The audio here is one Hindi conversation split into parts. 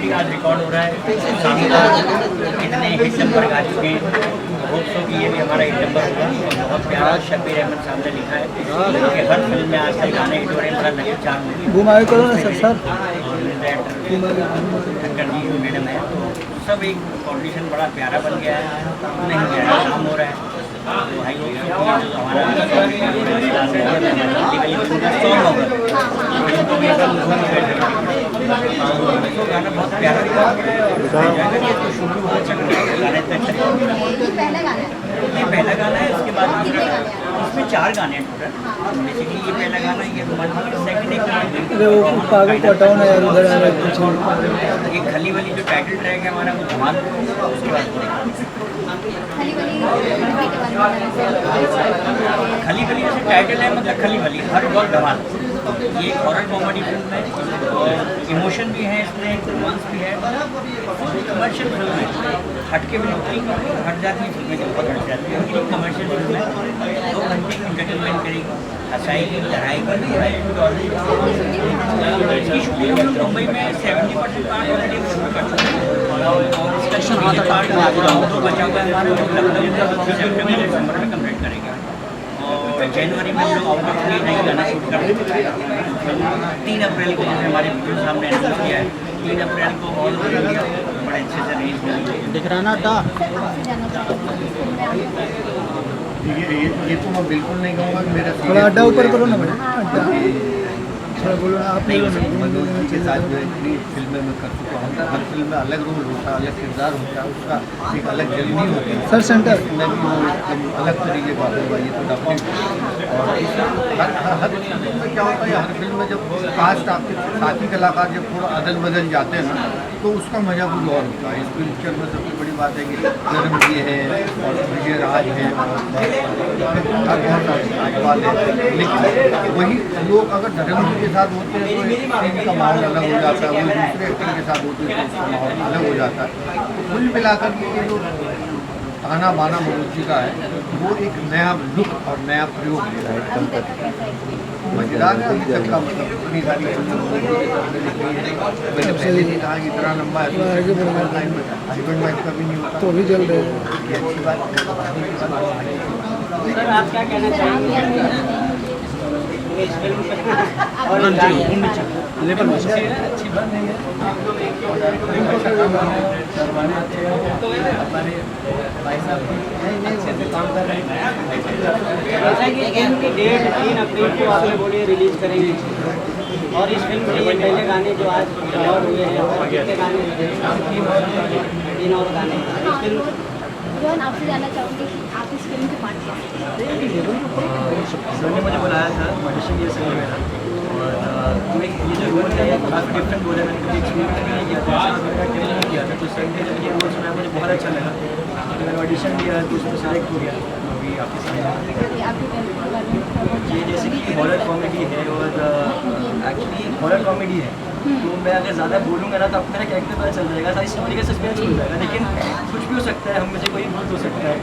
ऑलरेडी आज रिकॉर्ड हो रहा है, शानदार इतने हिट नंबर गा चुके हैं। होप सो कि ये भी हमारा हिट नंबर होगा। बहुत प्यारा शब्बीर अहमद साहब ने लिखा है कि हर फिल्म में आज तक गाने हिट हो रहे हैं, बड़ा लकी चार्म होगी। घुमाए करो ना सर शंकर जी मैडम है, तो सब एक कॉम्बिनेशन बड़ा प्यारा बन गया है, नहीं प्यारा काम हो रहा है। तो हाई हमारा गाना बहुत प्यारा ये पहला गाना है। उसके बाद इसमें 4 गाने हैं टोटल। बेसिकली ये पहला गाना, ये सेकंड एक पागल पटाओ ना यार उधर ये खली वाली जो टाइटल ट्रैक है हमारा वो धमाल। उसके बाद खली वली जैसे टाइटल है, मतलब खली वली हर वक्त धमाल। ये एक हॉरर कॉमेडी फिल्म है और इमोशन भी है इसमें, रोमांस भी है, कमर्शियल फिल्म है। हटके भी हट जाती है फिल्में, जो बहुत हट जाती है, लेकिन कमर्शियल फिल्म है। 2 घंटे की इंटरटेनमेंट करेगी, हंसाएगी, लड़ाएगी। इसकी शूटिंग हम लोग मुंबई में 70% पार्ट ऑलरेडी शूट कर चुके हैं और इसका पार्ट तो बचा हुआ है हमारा, जो लखनऊ सेप्टेम्बर दिसंबर में कम्प्लीट करेंगे। और जनवरी में हम लोग आउट ऑफ स्टेट नहीं गाना शूट कर रहे हैं। 3 अप्रैल को जैसे हमारे वीडियो सामने अनाउंस किया है, 3 अप्रैल को ऑल ओवर इंडिया बड़े अच्छे से रेंज में दिख रहा ना था। ये तो मैं बिल्कुल नहीं कहूँगा कि मेरा थोड़ा अड्डा ऊपर करो ना मैडम, अड्डा थोड़ा बोलो ना आप। मनोज जी के साथ जो इतनी फिल्में में कर चुका हूँ, हर फिल्म में अलग रोल होता है, अलग किरदार होता है, उसका एक अलग जर्नी होती है। सर सेंटर मैं भी वो एकदम अलग तरीके का होगा, ये तो डेफिनेटली। और हर फिल्म में क्या होता है, हर फिल्म में जब कास्ट आपके साथी कलाकार जब थोड़ा अदल बदल जाते हैं ना, तो उसका मजा कुछ और होता है। इस पिक्चर में सबसे बड़ी बात है कि नरम जी है और विजय राज है राजपाल है, लेकिन वही लोग अगर धर्म जी के साथ होते हैं तो एक सीन का माहौल अलग हो जाता है, वो दूसरे एक्टर के साथ होते हैं तो उसका माहौल अलग हो जाता है। तो कुल मिलाकर के ये जो ताना बाना मनोज जी का है, वो एक नया लुक और नया प्रयोग दे रहा है। मजेदार है अभी तक का, मतलब इतनी सारी मैंने पहले नहीं कहा कि इतना लंबा हस्बैंड वाइफ का भी नहीं होता, तो भी जल रहे हैं। ये अच्छी बात है। सर आप क्या कहना चाहेंगे इस फिल्म और लेवल में अच्छी बात नहीं है, हम लोग एक अच्छा काम कर रहे हैं, दरबारे अच्छे हैं, हमारे भाई साहब अच्छे से काम कर रहे हैं। जैसा कि फिल्म की डेट 3 अप्रैल को आपने बोली रिलीज करेंगे और इस फिल्म के ये पहले गाने जो आज रिकॉर्ड हुए हैं और कितने गाने 3 और गाने इस फिल्म आपसे जानना चाहूँगी कि आप इस फिल्म के पार्ट सर ने मुझे बुलाया था ऑडिशन दिया सर ने मेरा, और ये जो रोल है काफ़ी डिफरेंट रोल है, मैंने कभी एक्सपीरियंस नहीं किया था, मेरा ट्रेनिंग नहीं किया था। तो सर ने जब ये रोल सुना मुझे बहुत अच्छा लगा, तो मैंने ऑडिशन दिया तो उसमें सेलेक्ट हो गया। अभी आपके सामने ये जैसे कि हॉरर कॉमेडी है और एक्चुअली हॉरर कॉमेडी है, तो मैं अगर ज़्यादा बोलूँगा ना तो आपको मेरा कैरेक्टर पता चल जाएगा, सारी स्टोरी का सस्पेंस हो जाएगा, लेकिन कुछ भी हो सकता है, हम मुझे कोई भूल हो सकता है,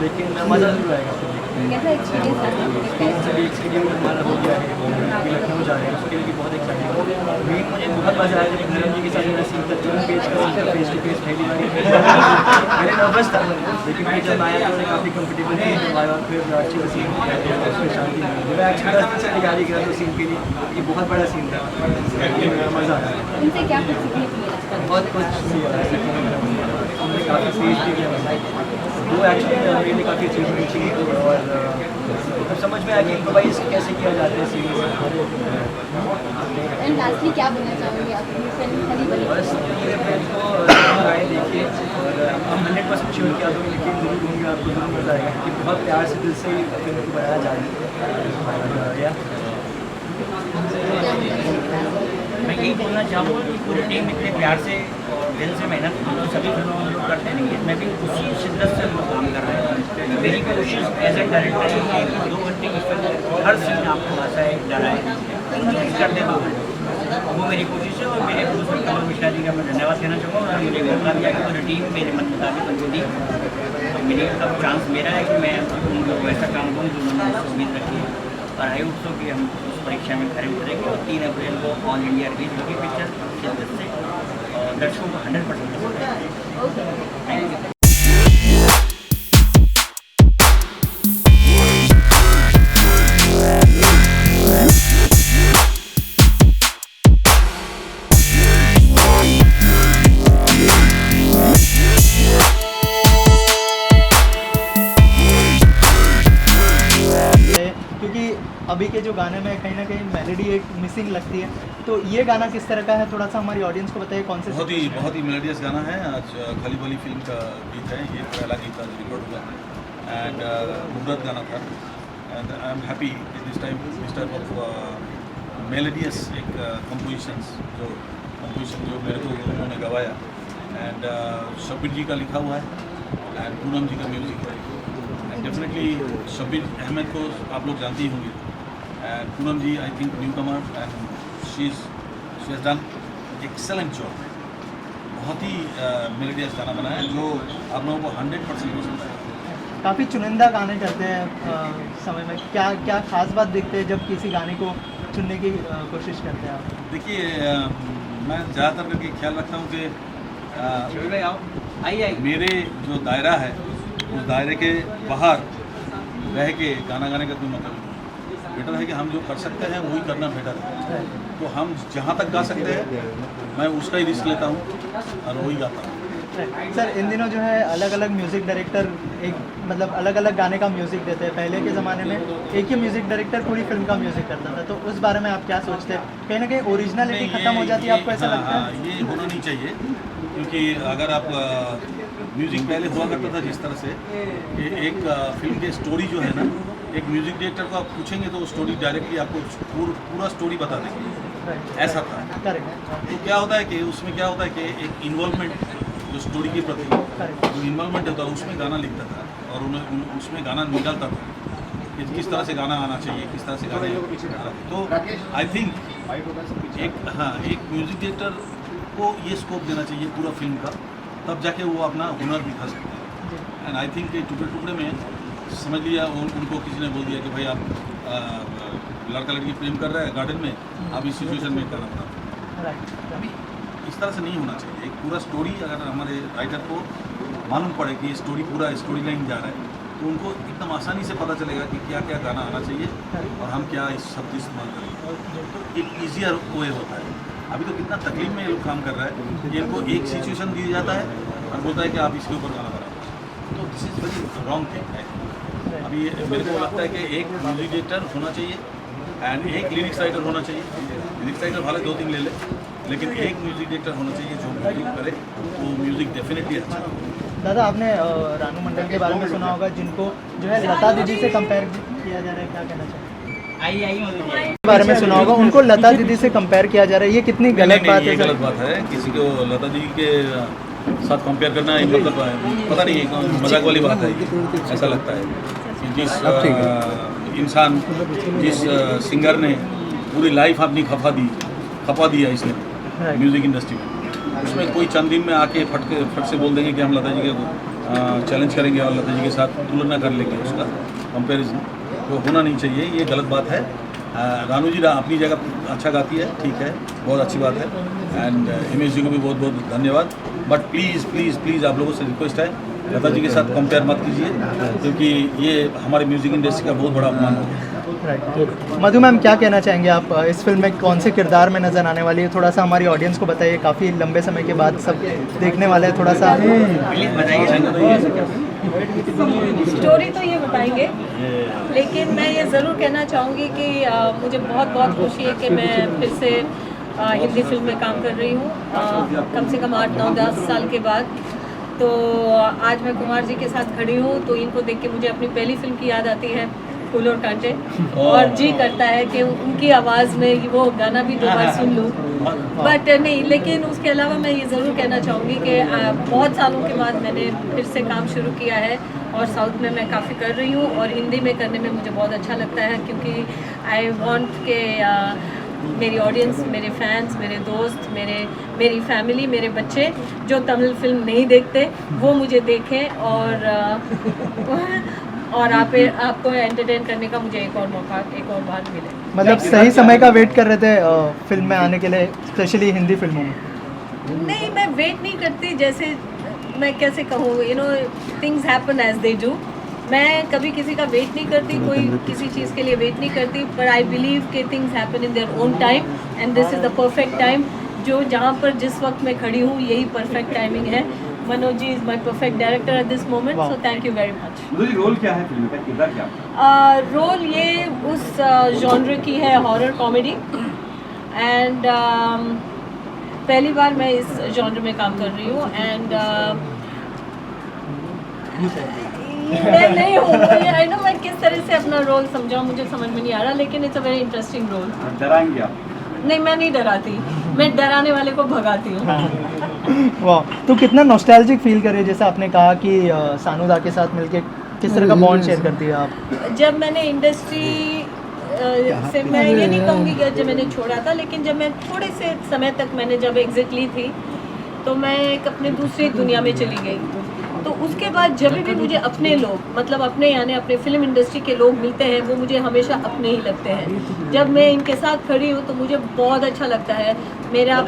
लेकिन मज़ा जरूर आएगा। कैसा एक्सपीरियंस हमारा हो गया है, अभी लखनऊ जा रहे हैं, उसके लिए भी बहुत एक्साइटेड है। मेन मुझे बहुत मज़ा आया जब धर्म जी के साथ मेरा सीन था, जो पेज का सीन था, फेस टू फेस पहली बार मेरे नर्वस था, लेकिन फिर जब आया तो मैं काफ़ी कंफर्टेबल फील आया और फिर अच्छे से सीन उसमें शांति मिली। मैं एक्चुअली 10 दिन से तैयारी करा तो सीन के लिए, ये बहुत बड़ा सीन था, मज़ा आया। इनसे क्या कुछ सीखने को मिला? बहुत कुछ हमने काफ़ी फेस भी किया, वो एक्चुअली मेरे लिए काफ़ी अचीवमेंट थी और अब समझ में आया कि इम्प्रोवाइज कैसे किया जाता है सीरीज। एंड लास्टली क्या बोलना चाहोगे आप फिल्म खली बली? बस ये फिल्म को आए देखिए और हम 100% श्योर किया तो लेकिन जरूर दूँगा, आपको जरूर मज़ा आएगा कि बहुत प्यार से दिल से फिल्म को बनाया जा रहा है। मैं यही बोलना चाहूँगा कि पूरी टीम इतने प्यार से और दिल से मेहनत सभी फिल्मों में लोग करते हैं, इसमें भी उसी शिद्दत से लोग काम कर रहे हैं। मेरी कोशिश एज ए डायरेक्टर है कि 2 घंटे की फिल्म हर सीन आपको हंसाए डराए इंग्लिश कर दे 2 घंटे, वो मेरी कोशिश है। और मेरे प्रोड्यूसर कमल मिश्रा जी का मैं धन्यवाद कहना चाहूँगा, उन्होंने मुझे मौका दिया कि पूरी टीम मेरे मत मुताबिक उनको दी, तो मेरी अब चांस मेरा है कि मैं उनको वैसा काम करूँ जो उन्होंने उम्मीद रखी है। और आई होप सो कि हम उस परीक्षा में खड़े उतरेंगे और 3 अप्रैल को ऑल इंडिया रिलीज होगी पिक्चर शिद्दत से। और दर्शकों को 100% पसंद आएगी। Okay thank you. क्योंकि अभी के जो गाने में कहीं ना कहीं मेलोडी एक मिसिंग लगती है, तो ये गाना किस तरह का है, थोड़ा सा हमारी ऑडियंस को बताइए कौन से बहुत ही मेलोडियस गाना है। आज खाली वाली फिल्म का गीत है, ये पहला गीत आज रिकॉर्ड हुआ एंड खूबसूरत गाना था and I am happy this type of melodious एक कंपोजिशन जो मेरे को उन्होंने गवाया एंड शब्बीर जी का लिखा हुआ है एंड पूनम जी का म्यूज़िक है एंड डेफिनेटली शब्बीर अहमद को आप लोग जानते ही होंगे and Poonam ji I think newcomer and she has done excellent job. बहुत ही मेलोडियस गाना बना है जो आप लोगों को 100% पसंद आएगा। काफ़ी चुनिंदा गाने करते हैं समय में, क्या क्या खास बात देखते हैं जब किसी गाने को चुनने की कोशिश करते हैं आप? देखिए मैं ज़्यादातर करके ख्याल रखता हूँ कि आइए मेरे जो दायरा है उस दायरे के बाहर रह के गाना गाने का कोई मतलब नहीं। बेटर है कि हम जो कर सकते हैं वही करना बेटर है। तो हम जहाँ तक गा सकते हैं मैं उसका ही रिस्क लेता हूँ और वही गाता हूँ। सर इन दिनों जो है अलग अलग म्यूज़िक डायरेक्टर एक मतलब अलग अलग गाने का म्यूज़िक देते हैं। पहले के ज़माने में एक ही म्यूज़िक डायरेक्टर पूरी फिल्म का म्यूज़िक करता था, तो उस बारे में आप क्या सोचते हैं? कहीं ना कहीं ओरिजिनलिटी खत्म हो जाती है, आपको ऐसा लगता है? ये होना नहीं चाहिए, क्योंकि अगर आप म्यूज़िक पहले हुआ करता था जिस तरह से कि एक फिल्म की स्टोरी जो है ना, एक म्यूज़िक डायरेक्टर को आप पूछेंगे तो वो स्टोरी डायरेक्टली आपको पूरा स्टोरी बता देंगे, ऐसा था। करेक्ट। तो क्या होता है कि उसमें क्या होता है कि एक इन्वॉल्वमेंट जो स्टोरी के प्रति जो इन्वॉल्वमेंट होता है उसमें गाना लिखता था और उसमें गाना निकालता था कि किस तरह से गाना आना चाहिए, किस तरह से गाना। तो आई थिंक एक म्यूज़िक डायरेक्टर को ये स्कोप देना चाहिए पूरा फिल्म का, तब जाके वो अपना हुनर दिखा सकते हैं। एंड आई थिंक टुकड़े टुकड़े में समझ लिया उनको किसी ने बोल दिया कि भाई आप लड़का लड़की प्रेम कर रहा है गार्डन में, आप इस सिचुएशन में गाना बना। अभी इस तरह से नहीं होना चाहिए। एक पूरा स्टोरी अगर हमारे राइटर को मालूम पड़े कि ये स्टोरी पूरा स्टोरी लाइन जा रहा है तो उनको एकदम आसानी से पता चलेगा कि क्या क्या गाना आना चाहिए और हम क्या इस शब्द इस्तेमाल करेंगे। तो एक ईजियर वे होता है। अभी तो कितना तकलीफ में ये लोग काम कर रहा है कि इनको एक सिचुएशन दिया जाता है और बोलता है कि आप इसके ऊपर गाना बनाओ। तो this is very wrong thing है। अभी मेरे को लगता है कि एक म्यूजिक डायरेक्टर होना चाहिए एंड एक लिरिक्स राइटर होना चाहिए। लिरिक्स राइटर भले 2-3 ले ले, लेकिन एक म्यूजिक डायरेक्टर होना चाहिए जो म्यूजिक करे वो म्यूजिक डेफिनेटली अच्छा हो। दादा आपने रानू मंडल के बारे में सुना होगा, जिनको जो है लता दीदी से कंपेयर किया जा रहा है, क्या कहना चाहिए? आइए के बारे में सुना होगा, उनको लता दीदी से कंपेयर किया जा रहा है, ये कितनी गलत बात है? ये गलत बात है। किसी को लता दीदी के साथ कंपेयर करना है मतलब पता नहीं, मजाक वाली बात है। ऐसा लगता है कि जिस इंसान जिस सिंगर ने पूरी लाइफ अपनी खपा दिया इसने म्यूज़िक इंडस्ट्री में, उसमें कोई चंद दिन में आके फट से बोल देंगे कि हम लता जी के चैलेंज करेंगे और लता जी के साथ तुलना कर लेंगे, उसका कंपैरिजन तो होना नहीं चाहिए। ये गलत बात है। रानू जी अपनी जगह अच्छा गाती है, ठीक है, बहुत अच्छी बात है एंड हिमेश जी को भी बहुत बहुत धन्यवाद। बट प्लीज़ प्लीज़ प्लीज़ आप लोगों से रिक्वेस्ट है, लता जी के साथ कंपेयर मत कीजिए, क्योंकि ये हमारे म्यूज़िक इंडस्ट्री का बहुत बड़ा अपमान है। मधु मैम क्या कहना चाहेंगे आप? इस फिल्म में कौन से किरदार में नज़र आने वाली है, थोड़ा सा हमारी ऑडियंस को बताइए। काफ़ी लंबे समय के बाद सब देखने वाले हैं, थोड़ा सा प्लीज़ बताइए। स्टोरी तो ये बताएंगे, लेकिन मैं ये ज़रूर कहना चाहूँगी कि मुझे बहुत बहुत खुशी है कि मैं फिर से हिंदी फिल्म में काम कर रही हूँ, कम से कम 8-9-10 साल के बाद। तो आज मैं कुमार जी के साथ खड़ी हूँ तो इनको देख के मुझे अपनी पहली फिल्म की याद आती है, फूल और कांटे, और जी करता है कि उनकी आवाज़ में वो गाना भी 2 बार सुन लूँ। बट नहीं, लेकिन उसके अलावा मैं ये ज़रूर कहना चाहूँगी कि बहुत सालों के बाद मैंने फिर से काम शुरू किया है और साउथ में मैं काफ़ी कर रही हूँ और हिंदी में करने में मुझे बहुत अच्छा लगता है, क्योंकि आई वांट के मेरी ऑडियंस, मेरे फैंस, मेरे दोस्त, मेरी फैमिली, मेरे बच्चे जो तमिल फिल्म नहीं देखते वो मुझे देखें और आपको एंटरटेन करने का मुझे एक और मौका, एक और बार मिले। मतलब सही समय का वेट कर रहे थे फिल्म में आने के लिए, स्पेशली हिंदी फिल्मों में? नहीं, मैं वेट नहीं करती, जैसे मैं कैसे कहूँ, you know things happen as they do. मैं कभी किसी का वेट नहीं करती, कोई किसी चीज़ के लिए वेट नहीं करती, पर आई बिलीव कि things happen in their own time and this is the perfect time. जो जहाँ पर जिस वक्त मैं खड़ी हूँ यही परफेक्ट टाइमिंग है। Manoj ji is my perfect director at this moment, so thank you very much. Role क्या है फिल्म का, किरदार क्या? रोल ये उस जॉनर की है, हॉरर कॉमेडी, एंड पहली बार मैं इस जॉनर में काम कर रही हूँ, एंड मैं नहीं हूँ, आई नो मैं किस तरह से अपना रोल समझाऊँ, मुझे समझ में नहीं आ रहा, लेकिन it's a very interesting role. डराएंगे आप? नहीं, मैं नहीं डराती, मैं डराने वाले को भगाती हूँ। वाह, तो कितना नॉस्टैल्जिक फील करे, जैसे आपने कहा कि सानुदा के साथ मिलके किस तरह का बॉन्ड शेयर करती है आप? जब मैंने इंडस्ट्री से, मैं ये नहीं कहूँगी कि जब मैंने छोड़ा था, लेकिन जब मैं थोड़े से समय तक मैंने जब एग्जिट ली थी, तो मैं एक अपने दूसरी दुनिया में चली गई। तो उसके बाद जब भी मुझे अपने लोग, मतलब अपने यानी अपने फिल्म इंडस्ट्री के लोग मिलते हैं, वो मुझे हमेशा अपने ही लगते हैं। जब मैं इनके साथ खड़ी हूँ तो मुझे बहुत अच्छा लगता है। मेरा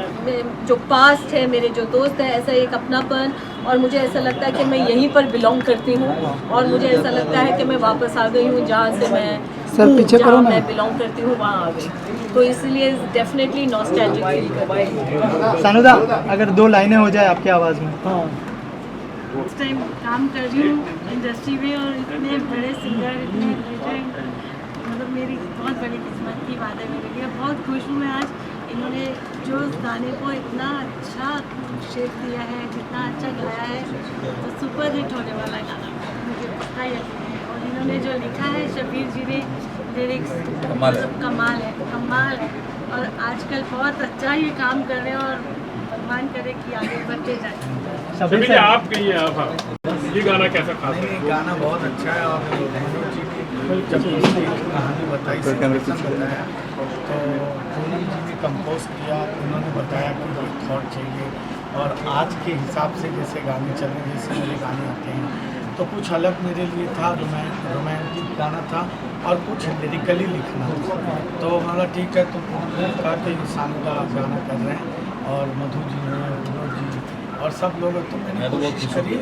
जो पास्ट है, मेरे जो दोस्त हैं, ऐसा एक अपनापन, और मुझे ऐसा लगता है कि मैं यहीं पर बिलोंग करती हूँ, और मुझे ऐसा लगता है कि मैं वापस आ गई हूँ जहाँ से मैं जहाँ मैं बिलोंग करती हूँ वहाँ आ गई। तो इसलिए डेफिनेटली नॉस्टैल्जिक फील करती हूँ। सानुदा, अगर 2 लाइनें हो जाए आपकी आवाज़ में। उस टाइम काम कर रही हूँ इंडस्ट्री में, और इतने बड़े सिंगर, इतने लेजेंड, मतलब मेरी बहुत बड़ी किस्मत की बात है मेरे लिए। बहुत खुश हूँ मैं आज, इन्होंने जो उस गाने को इतना अच्छा शेप दिया है, जितना अच्छा गाया है, तो सुपर हिट होने वाला गाना मुझे पक्का यकीन है। और इन्होंने जो लिखा है शबीर जी ने, लिरिक्स कमाल है, कमाल है। और आजकल बहुत अच्छा ये काम कर रहे हैं, और भगवान करे कि आगे बढ़ते जाए। शबीर सर, आप कहिए, आप ये गाना कैसा खास है? गाना बहुत अच्छा है, और मनोज जी ने जब उसकी कहानी बताई, सिचुएशन बताया, तो पूनम जी ने कंपोज किया, उन्होंने बताया कि ये थॉट चाहिए, और आज के हिसाब से जैसे गाने चल रहे हैं, जैसे मेरे गाने आते हैं, तो कुछ अलग मेरे लिए था, रोमांटिक गाना था, और कुछ लिरिकली लिखना था। तो हमारा ठीक है, तो पूनम ने कहा कि सानुदा गाना कर रहे हैं, और मधु जी ने, मनोज जी और सब लोग, तो मैंने कोशिश करी,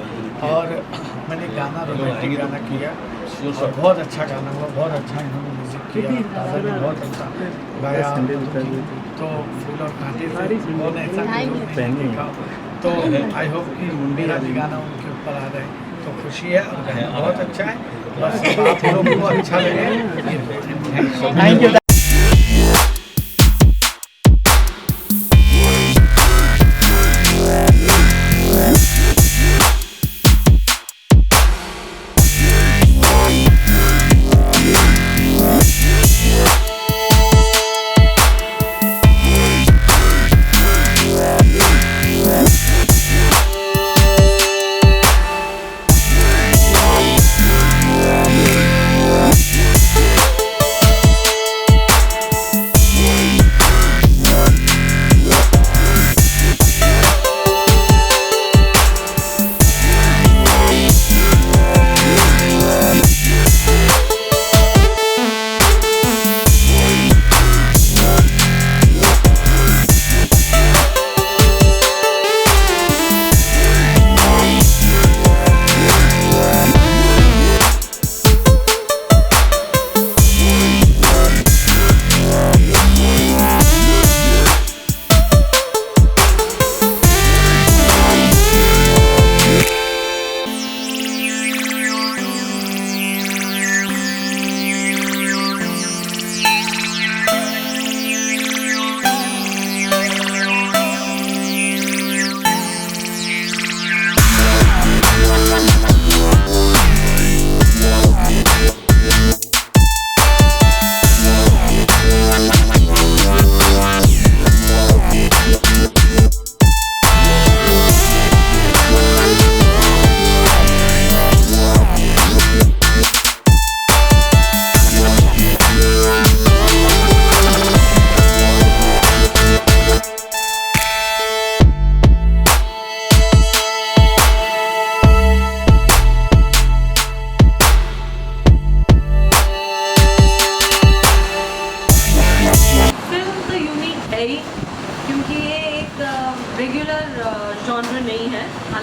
और मैंने गाना रोमांटिक गाना किया, और बहुत अच्छा गाना हुआ, बहुत अच्छा इन्होंने म्यूजिक किया, दादा ने बहुत अच्छा गाया। तो फूल और कांटे से उन्होंने ऐसा नहीं लिखा, तो आई होप कि मेरा भी गाना उनके ऊपर आ रहा है, तो खुशी है, और गाना बहुत अच्छा है। बस आप लोगों को अच्छा लगे। Thank you.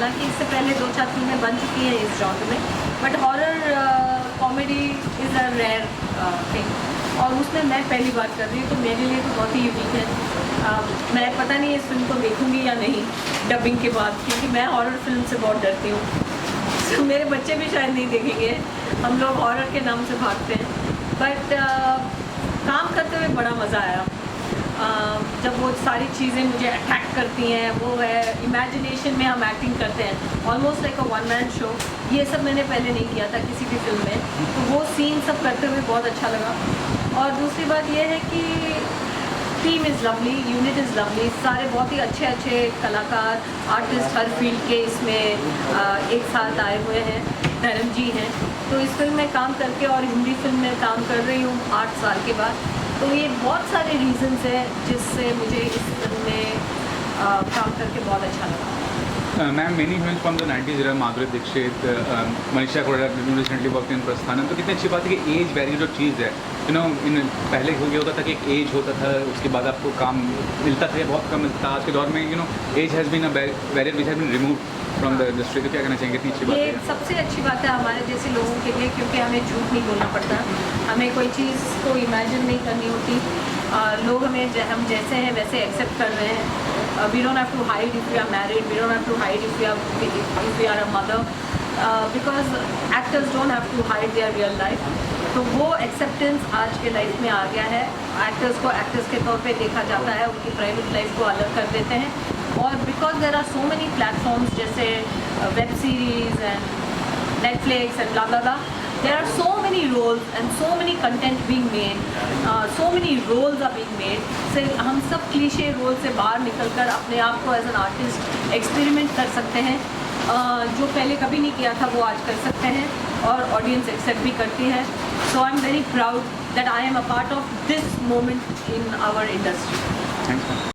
हालांकि इससे पहले 2-4 फिल्में बन चुकी हैं इस जॉनर में, but horror comedy is a rare thing और उसमें मैं पहली बार कर रही हूँ, तो मेरे लिए तो बहुत ही यूनिक है। मैं पता नहीं इस फिल्म को देखूँगी या नहीं डबिंग के बाद, क्योंकि मैं हॉरर फिल्म से बहुत डरती हूँ। तो मेरे बच्चे भी शायद नहीं देखेंगे, हम लोग हॉरर के नाम से भागते हैं, बट काम करते हुए बड़ा मज़ा आया। जब वो सारी चीज़ें मुझे अटैक करती हैं, वो है इमेजिनेशन में हम एक्टिंग करते हैं, almost like a one man show. ये सब मैंने पहले नहीं किया था किसी भी फिल्म में, तो वो सीन सब करते हुए बहुत अच्छा लगा। और दूसरी बात ये है कि team is lovely, unit is lovely, सारे बहुत ही अच्छे अच्छे कलाकार, आर्टिस्ट हर फील्ड के इसमें एक साथ आए हुए हैं। धर्म जी हैं, तो इस फिल्म में काम करके और हिंदी फिल्म में काम कर रही हूँ 8 साल के बाद, तो ये बहुत सारे रीजंस हैं जिससे मुझे इस फिल्म में काम करके बहुत अच्छा लगा। Ma'am, many heroines from the 90s era, Madhuri Dixit, Manisha Koirala recently work in Prasthanam, तो कितनी अच्छी बात है कि एज वैल्यू जो चीज़ है, यू नो, इन पहले हो गया होता था कि एक एज होता था, उसके बाद आपको काम मिलता था, बहुत कम मिलता था। आज के दौर में you know age has been a barrier which has been remove from the industry. तो क्या कहना चाहेंगे, इतनी अच्छी बात ये है? सबसे अच्छी बात है हमारे जैसे लोगों के लिए, क्योंकि हमें झूठ नहीं बोलना पड़ता, हमें कोई चीज़ को इमेजिन नहीं करनी होती। लोग हमें हम जैसे हैं वैसे एक्सेप्ट कर रहे हैं। We don't have to hide if we are married, we don't have to hide if we are a mother, because actors don't have to hide their real life. तो वो एक्सेप्टेंस आज के लाइफ में आ गया है। एक्टर्स को एक्टर्स के तौर पे देखा जाता है, उनकी प्राइवेट लाइफ को अलग कर देते हैं, और because there are so many platforms जैसे web series and Netflix and blah blah blah, there are so many roles and so many content being made, so many roles are being made, से हम सब क्लीशे रोल से बाहर निकलकर अपने आप को एज एन आर्टिस्ट एक्सपेरिमेंट कर सकते हैं। जो पहले कभी नहीं किया था वो आज कर सकते हैं, और ऑडियंस एक्सेप्ट भी करती है। So I am very proud that I am a part of this moment in our industry. Thanks.